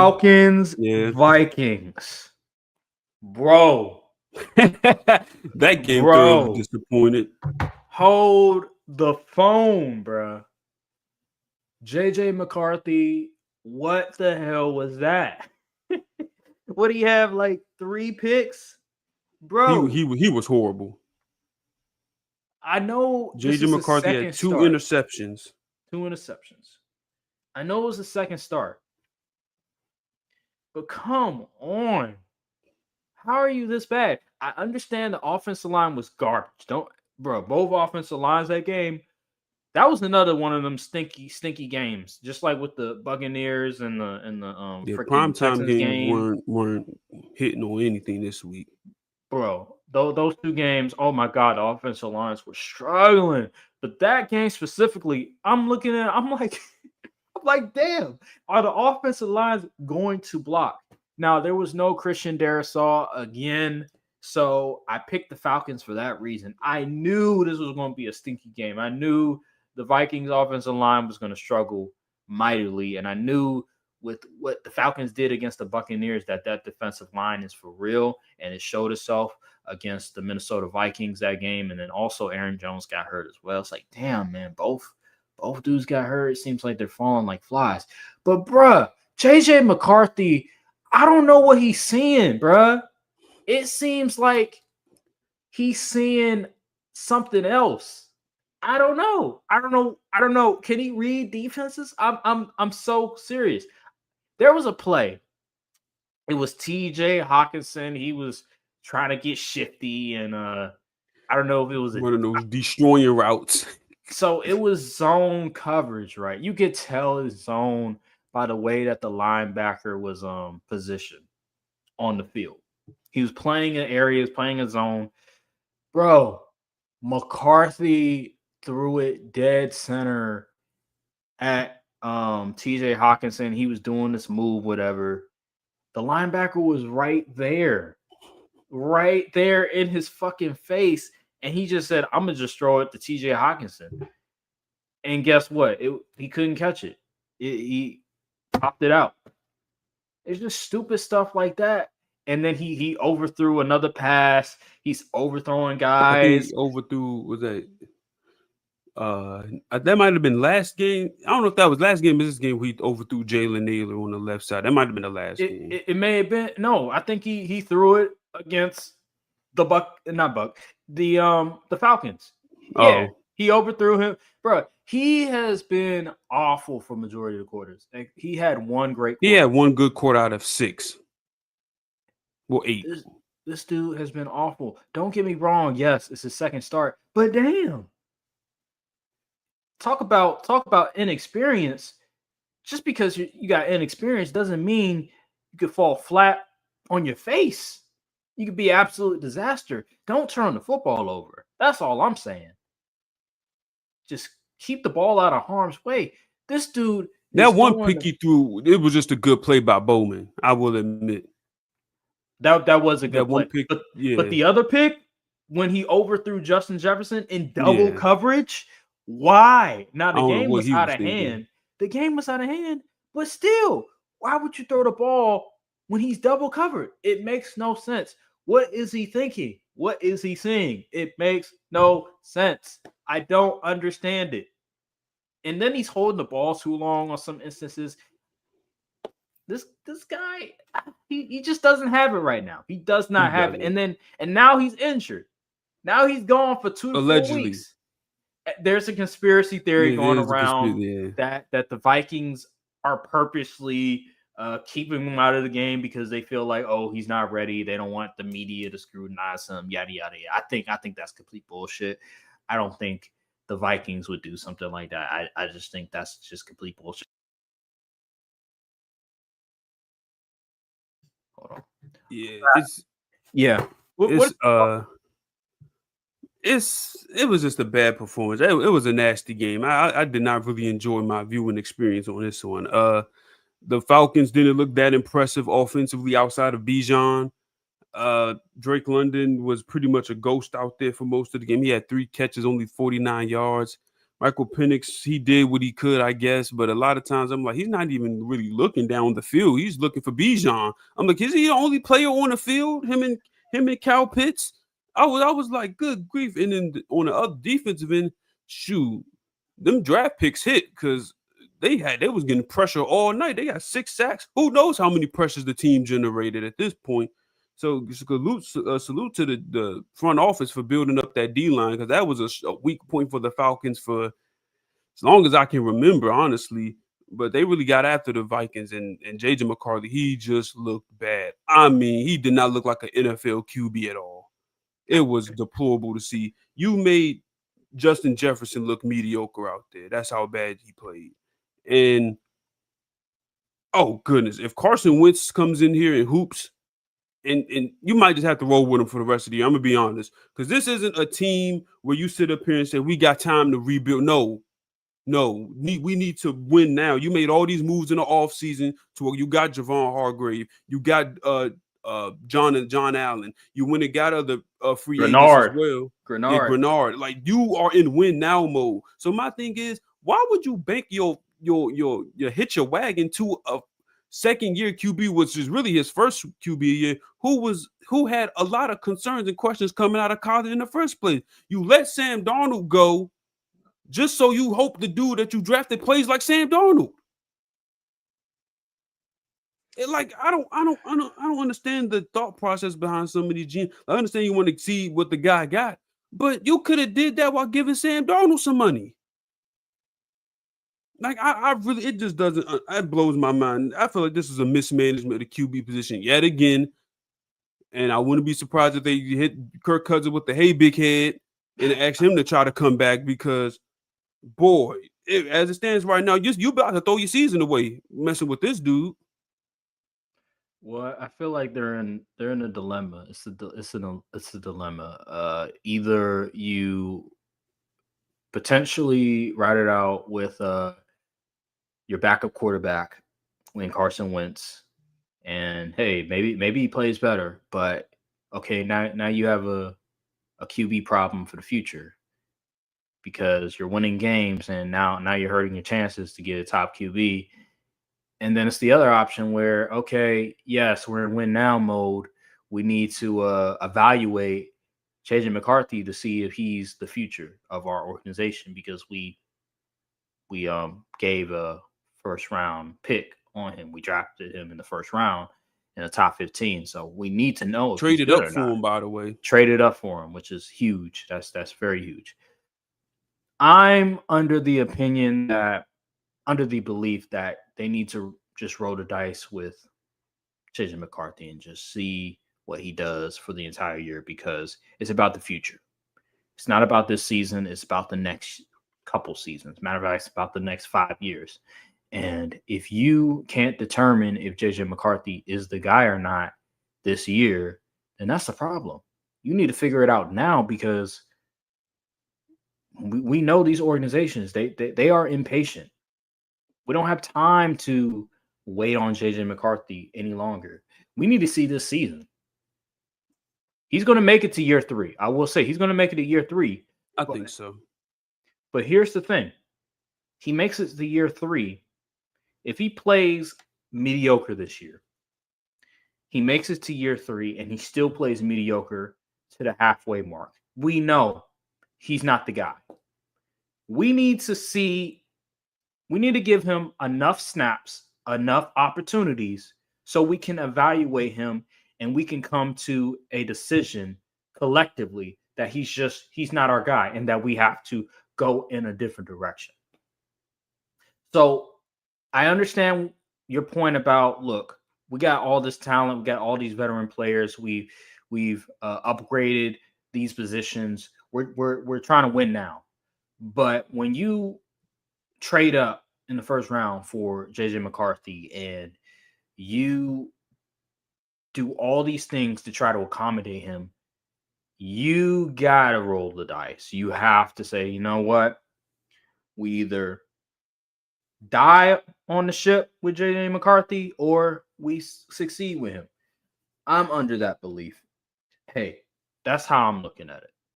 Falcons, Yeah. Vikings. Bro. That game thoroughly disappointed. Hold the phone, bro. JJ McCarthy, what the hell was that? What do you have, like 3 picks? Bro. He was horrible. I know this JJ is a McCarthy second had 2 start. interceptions. 2 interceptions. I know it was a second start. But come on. How are you this bad? I understand the offensive line was garbage. Both offensive lines that game. That was another one of them stinky games. Just like with the Buccaneers and the freaking primetime Texans games game. weren't hitting on anything this week. Bro, those 2 games, oh my god, the offensive lines were struggling. But that game specifically, I'm like, I'm like, damn, are the offensive lines going to block? Now, there was no Christian Darrisaw again, so I picked the Falcons for that reason. I knew this was going to be a stinky game. I knew the Vikings offensive line was going to struggle mightily, and I knew with what the Falcons did against the Buccaneers that defensive line is for real, and it showed itself against the Minnesota Vikings that game, and then also Aaron Jones got hurt as well. It's like, damn, man, both dudes got hurt. It seems like they're falling like flies. But, bruh, JJ McCarthy, I don't know what he's seeing, bruh. It seems like he's seeing something else. I don't know. Can he read defenses? I'm so serious. There was a play. It was TJ Hawkinson. He was trying to get shifty, and I don't know if it was one of those destroying routes. So it was zone coverage, right? You could tell it's zone by the way that the linebacker was positioned on the field. He was playing in areas, playing a zone. Bro, McCarthy threw it dead center at TJ Hawkinson. He was doing this move, whatever. The linebacker was right there in his fucking face. And he just said, I'm going to just throw it to TJ Hawkinson. And guess what? He couldn't catch it. He popped it out. It's just stupid stuff like that. And then he overthrew another pass. He's overthrowing guys. He overthrew, was that? That might have been last game. I don't know if that was last game or this game where he overthrew Jalen Naylor on the left side. That might have been the last game. It may have been. No, I think he threw it against the Falcons. Yeah, he overthrew him. Bro, he has been awful for majority of the quarters. Like, he had one great quarter. He had one good quarter out of 6. Well, 8. This dude has been awful. Don't get me wrong. Yes, it's his second start. But damn. Talk about inexperience. Just because you got inexperience doesn't mean you could fall flat on your face. You could be absolute disaster. Don't turn the football over. That's all I'm saying. Just keep the ball out of harm's way. This dude. That one pick he threw, it was just a good play by Bowman. I will admit. That was a good play. One pick, but the other pick, when he overthrew Justin Jefferson in double coverage, why? Now the game was out of hand. The game was out of hand, but still, why would you throw the ball when he's double covered? It makes no sense. What is he thinking? What is he seeing? It makes no sense. I don't understand it. And then he's holding the ball too long on some instances. This guy, he just doesn't have it right now. He does not have it. And now he's injured. Now he's gone for 2 to 4 weeks. There's a conspiracy theory going around that the Vikings are purposely keeping him out of the game because they feel like, oh, he's not ready. They don't want the media to scrutinize him, yada, yada, yada. I think that's complete bullshit. I don't think the Vikings would do something like that. I just think that's just complete bullshit. Hold on. Yeah. It was just a bad performance. It was a nasty game. I did not really enjoy my viewing experience on this one. The Falcons didn't look that impressive offensively outside of Bijan. Drake London was pretty much a ghost out there for most of the game. He had 3 catches, only 49 yards. Michael Penix, he did what he could, I guess, but a lot of times I'm like, he's not even really looking down the field. He's looking for Bijan. I'm like, is he the only player on the field? Him and Cal Pitts. I was like, good grief. And then on the other defensive end, shoot, them draft picks hit because they was getting pressure all night. They got 6 sacks. Who knows how many pressures the team generated at this point? So salute to the front office for building up that D line because that was a weak point for the Falcons for as long as I can remember, honestly. But they really got after the Vikings and JJ McCarthy. He just looked bad. I mean, he did not look like an NFL QB at all. It was deplorable to see. You made Justin Jefferson look mediocre out there. That's how bad he played. And oh goodness, if Carson Wentz comes in here and hoops, and you might just have to roll with him for the rest of the year. I'm gonna be honest, because this isn't a team where you sit up here and say we got time to rebuild. No, we need to win now. You made all these moves in the offseason to where you got Javon Hargrave, you got John Allen, you went and got other free agents as well. Yeah, Grenard. Like you are in win now mode. So my thing is, why would you bank your hitch your wagon to a second year QB, which is really his first QB year, who had a lot of concerns and questions coming out of college in the first place? You let Sam Darnold go just so you hope the dude that you drafted plays like Sam Darnold. I don't understand the thought process behind some of these GMs. I understand you want to see what the guy got, but you could have did that while giving Sam Darnold some money. Like I really, it just doesn't. It blows my mind. I feel like this is a mismanagement of the QB position yet again, and I wouldn't be surprised if they hit Kirk Cousins with the "Hey, big head" and ask him to try to come back because, boy, as it stands right now, you about to throw your season away messing with this dude. Well, I feel like they're in a dilemma. It's a dilemma. Either you potentially ride it out with your backup quarterback when Carson Wentz, and hey, maybe he plays better, but okay, now you have a QB problem for the future because you're winning games, and now you're hurting your chances to get a top QB. And then it's the other option where, okay, yes, we're in win now mode. We need to evaluate JJ McCarthy to see if he's the future of our organization because we gave a first round pick on him. We drafted him in the first round in the top 15. So we need to know if Traded he's good up or for not. him, by the way. Traded up for him, which is huge. That's very huge. I'm under the belief that they need to just roll the dice with JJ McCarthy and just see what he does for the entire year because it's about the future. It's not about this season. It's about the next couple seasons. Matter of fact, it's about the next 5 years. And if you can't determine if JJ McCarthy is the guy or not this year, then that's the problem. You need to figure it out now because we know these organizations, they are impatient. We don't have time to wait on JJ McCarthy any longer. We need to see this season. He's going to make it to year 3. I will say he's going to make it to year 3. I think so. But here's the thing. He makes it to year 3. If he plays mediocre this year, he makes it to year 3 and he still plays mediocre to the halfway mark. We know he's not the guy. We need to give him enough snaps, enough opportunities so we can evaluate him and we can come to a decision collectively that he's not our guy and that we have to go in a different direction. So I understand your point about, look, we got all this talent, we got all these veteran players, we've upgraded these positions. We're trying to win now. But when you trade up in the first round for JJ McCarthy and you do all these things to try to accommodate him, you gotta roll the dice. You have to say, you know what? We either die on the ship with JJ McCarthy or we succeed with him. I'm under that belief. Hey, that's how I'm looking at it.